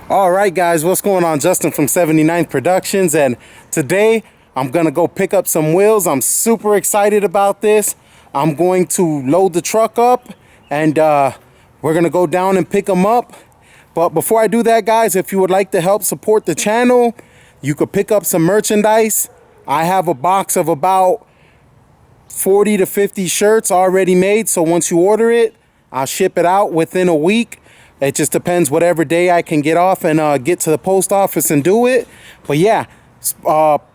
All right, guys, what's going on? Justin from 79th Productions, and today I'm gonna go pick up some wheels. I'm super excited about this. I'm going to load the truck up, and we're gonna go down and pick them up. But before I do that, guys, if you would like to help support the channel, you could pick up some merchandise. I have a box of about 40 to 50 shirts already made, so once you order it, I'll ship it out within a week. It just depends whatever day I can get off and get to the post office and do it. But yeah,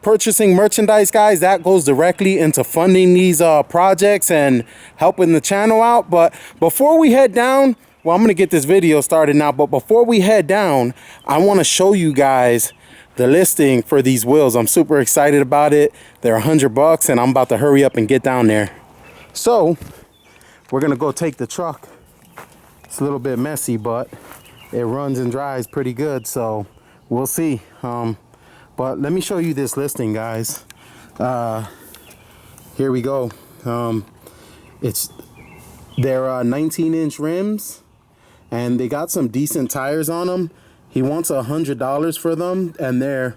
purchasing merchandise, guys, that goes directly into funding these projects and helping the channel out. But before we head down, well, I'm gonna get this video started now, but before we head down, I want to show you guys the listing for these wheels. I'm super excited about it. They're $100 and I'm about to hurry up and get down there. So we're gonna go take the truck. It's a little bit messy, but it runs and dries pretty good, so we'll see. But let me show you this listing, guys. Here we go. They're 19-inch rims, and they got some decent tires on them. He wants $100 for them, and they're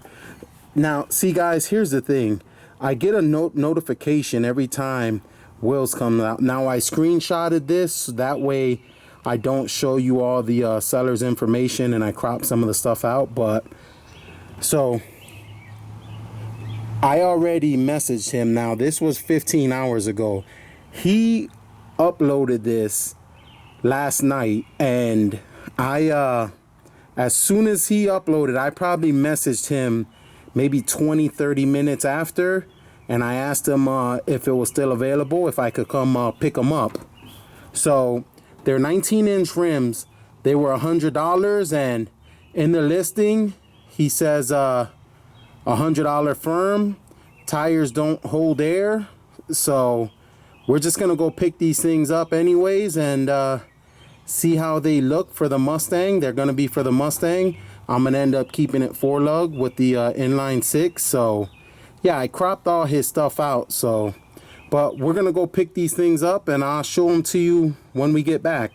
now. See, guys, here's the thing. I get a notification every time wheels come out. Now I screenshotted this so that way I don't show you all the seller's information, and I crop some of the stuff out. But so I already messaged him. Now this was 15 hours ago. He uploaded this last night, and I as soon as he uploaded, I probably messaged him maybe 20-30 minutes after, and I asked him if it was still available, if I could come pick them up. So they're 19-inch rims. They were $100, and in the listing, he says $100 firm. Tires don't hold air. So we're just gonna go pick these things up anyways and see how they look for the Mustang. They're gonna be for the Mustang. I'm gonna end up keeping it 4-lug with the inline 6. So yeah, I cropped all his stuff out. So but we're gonna go pick these things up, and I'll show them to you when we get back.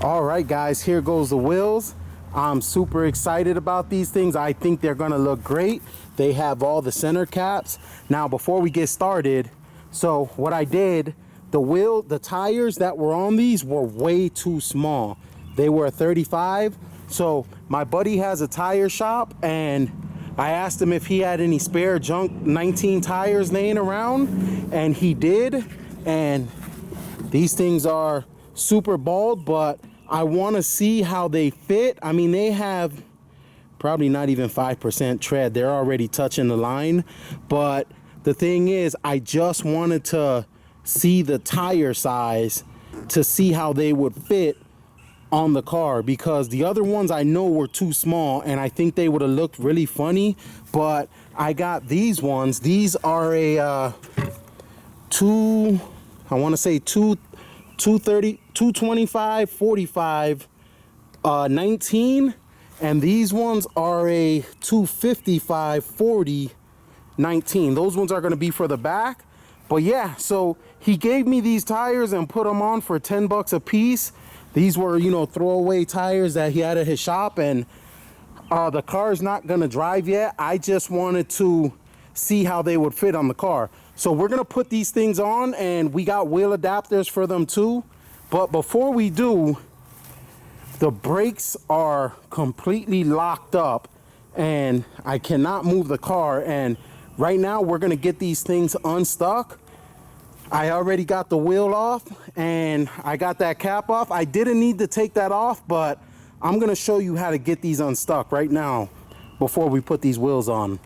All right, guys, here goes the wheels. I'm super excited about these things. I think they're gonna look great. They have all the center caps. Now, before we get started, so what I did, the tires that were on these were way too small. They were a 35. So my buddy has a tire shop, and I asked him if he had any spare junk 19 tires laying around, and he did. And these things are super bald, but I want to see how they fit. I mean, they have probably not even 5% tread. They're already touching the line. But the thing is, I just wanted to see the tire size to see how they would fit on the car, because the other ones I know were too small, and I think they would have looked really funny. But I got these ones. These are a 225 45 19, and these ones are a 255 40 19. Those ones are going to be for the back. But yeah, so he gave me these tires and put them on for $10 a piece. These were, you know, throwaway tires that he had at his shop, and the car's not gonna drive yet. I just wanted to see how they would fit on the car. So we're gonna put these things on, and we got wheel adapters for them too. But before we do, the brakes are completely locked up, and I cannot move the car. And right now we're gonna get these things unstuck. I already got the wheel off, and I got that cap off. I didn't need to take that off, but I'm gonna show you how to get these unstuck right now before we put these wheels on.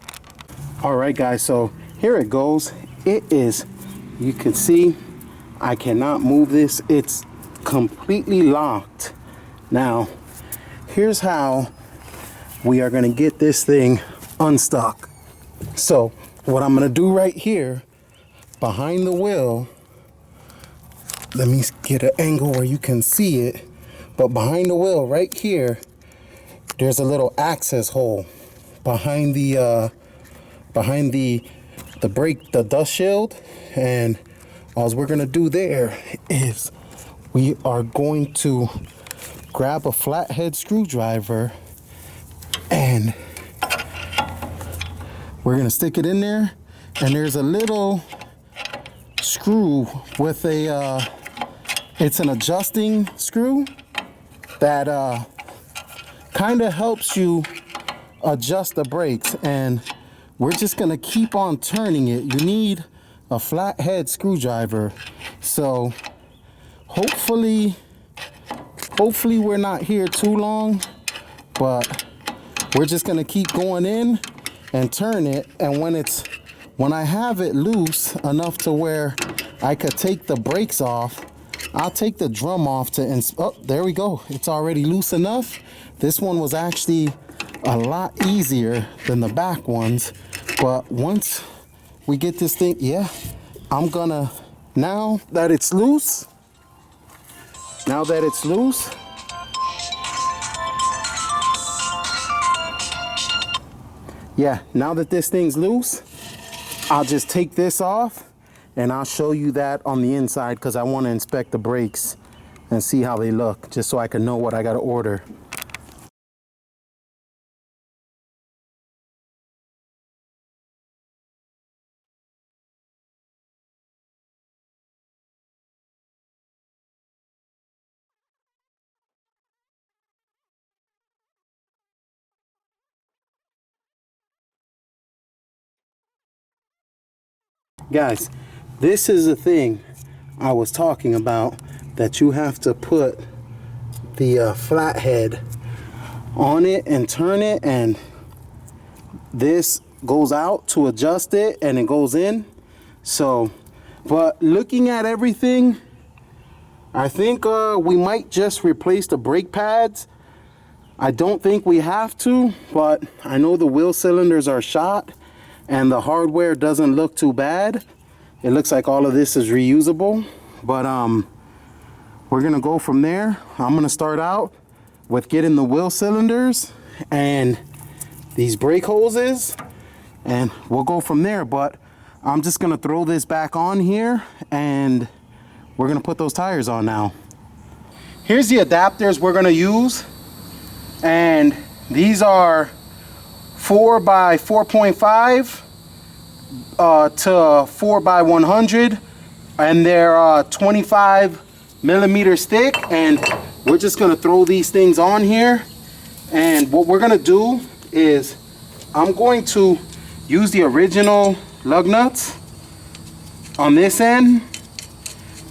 All right, guys, so here it goes. It is, you can see, I cannot move this. It's completely locked. Now, here's how we are gonna get this thing unstuck. So what I'm gonna do right here, behind the wheel, let me get an angle where you can see it, but behind the wheel right here, there's a little access hole behind the brake, the dust shield. And all we're gonna do there is we are going to grab a flathead screwdriver We're gonna stick it in there, and there's a little screw with a, it's an adjusting screw that kind of helps you adjust the brakes, and we're just gonna keep on turning it. You need a flathead screwdriver. So hopefully we're not here too long, but we're just gonna keep going in and turn it. And when I have it loose enough to where I could take the brakes off, I'll take the drum off to, oh, there we go. It's already loose enough. This one was actually a lot easier than the back ones. But once we get this thing, yeah, I'm gonna, now that it's loose, yeah, now that this thing's loose, I'll just take this off and I'll show you that on the inside, because I want to inspect the brakes and see how they look, just so I can know what I got to order. Guys, this is the thing I was talking about, that you have to put the flathead on it and turn it, and this goes out to adjust it and it goes in. So, but looking at everything, I think we might just replace the brake pads. I don't think we have to, but I know the wheel cylinders are shot and the hardware doesn't look too bad. It looks like all of this is reusable, but we're gonna go from there. I'm gonna start out with getting the wheel cylinders and these brake hoses, and we'll go from there. But I'm just gonna throw this back on here and we're gonna put those tires on now. Here's the adapters we're gonna use, and these are 4 by 4.5 to 4 by 100, and they're 25 millimeters thick. And we're just gonna throw these things on here, and what we're gonna do is I'm going to use the original lug nuts on this end,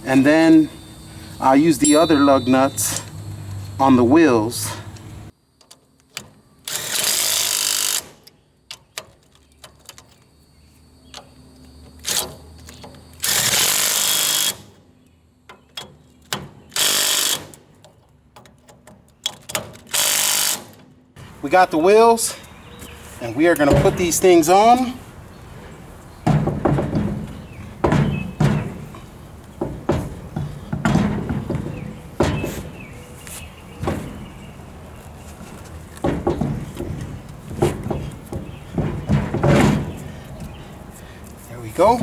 and then I'll use the other lug nuts on the wheels. We got the wheels, and we are going to put these things on. There we go.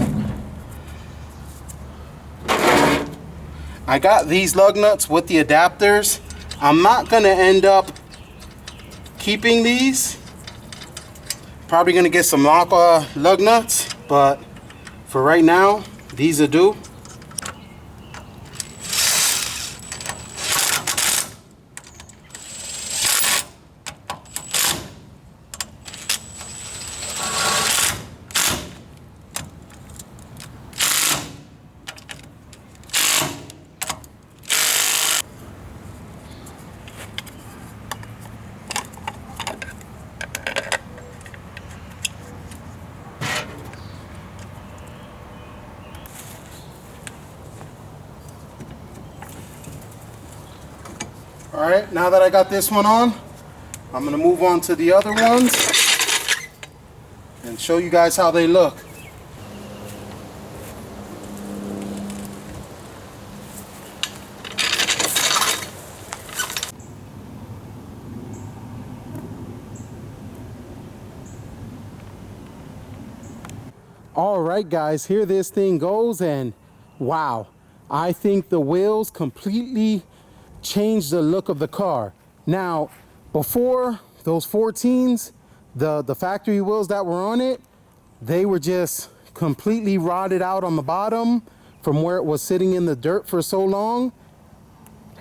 I got these lug nuts with the adapters. I'm not going to end up keeping these. Probably gonna get some lug nuts, but for right now, these will do. All right, now that I got this one on, I'm gonna move on to the other ones and show you guys how they look. All right, guys, here this thing goes, and wow, I think the wheels completely changed the look of the car. Now, before those 14s, the factory wheels that were on it, they were just completely rotted out on the bottom from where it was sitting in the dirt for so long.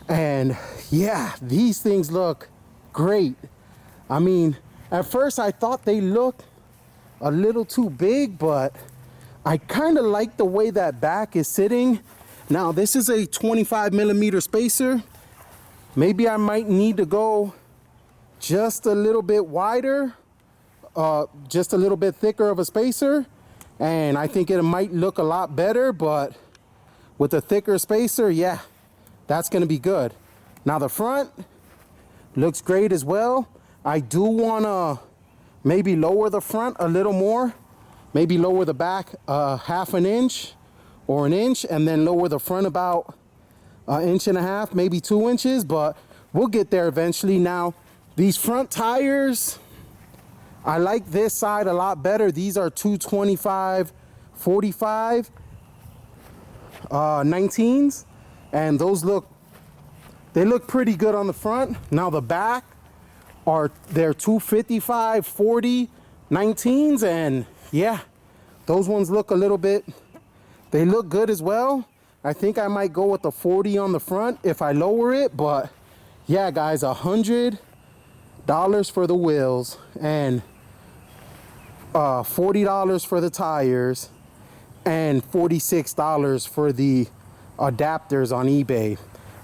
And yeah, these things look great. I mean, at first I thought they looked a little too big, but I kind of like the way that back is sitting. Now, this is a 25mm spacer. Maybe I might need to go just a little bit wider, just a little bit thicker of a spacer. And I think it might look a lot better, but with a thicker spacer, yeah, that's gonna be good. Now the front looks great as well. I do wanna maybe lower the front a little more, maybe lower the back half an inch or an inch, and then lower the front about an inch and a half, maybe 2 inches, but we'll get there eventually. Now, these front tires, I like this side a lot better. These are 225/45 19s, and they look pretty good on the front. Now the back they're 255/40 19s, and yeah, those ones look a little bit, they look good as well. I think I might go with the 40 on the front if I lower it, but yeah, guys, $100 for the wheels and $40 for the tires and $46 for the adapters on eBay.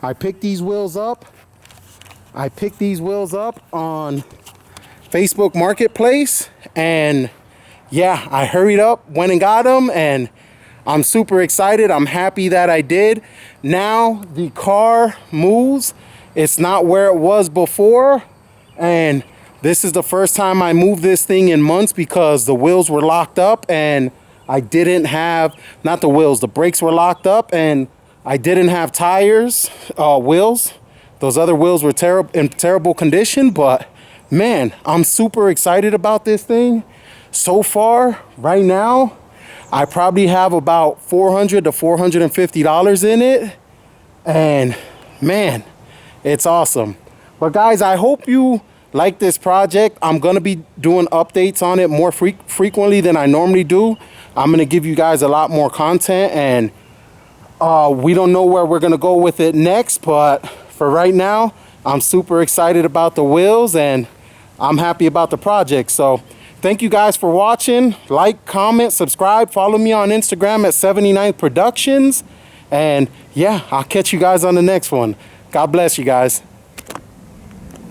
I picked these wheels up on Facebook Marketplace, and yeah, I hurried up, went and got them, and I'm super excited. I'm happy that I did. Now the car moves. It's not where it was before, and this is the first time I moved this thing in months because the wheels were locked up and I didn't have, not the wheels, the brakes were locked up and I didn't have tires, wheels. Those other wheels were in terrible condition, but man, I'm super excited about this thing. So far, right now, I probably have about $400 to $450 in it, and man, it's awesome. But guys, I hope you like this project. I'm gonna be doing updates on it more frequently than I normally do. I'm gonna give you guys a lot more content, and we don't know where we're gonna go with it next, but for right now, I'm super excited about the wheels and I'm happy about the project. So thank you guys for watching. Like, comment, subscribe, follow me on Instagram at 79 Productions. And yeah, I'll catch you guys on the next one. God bless you guys.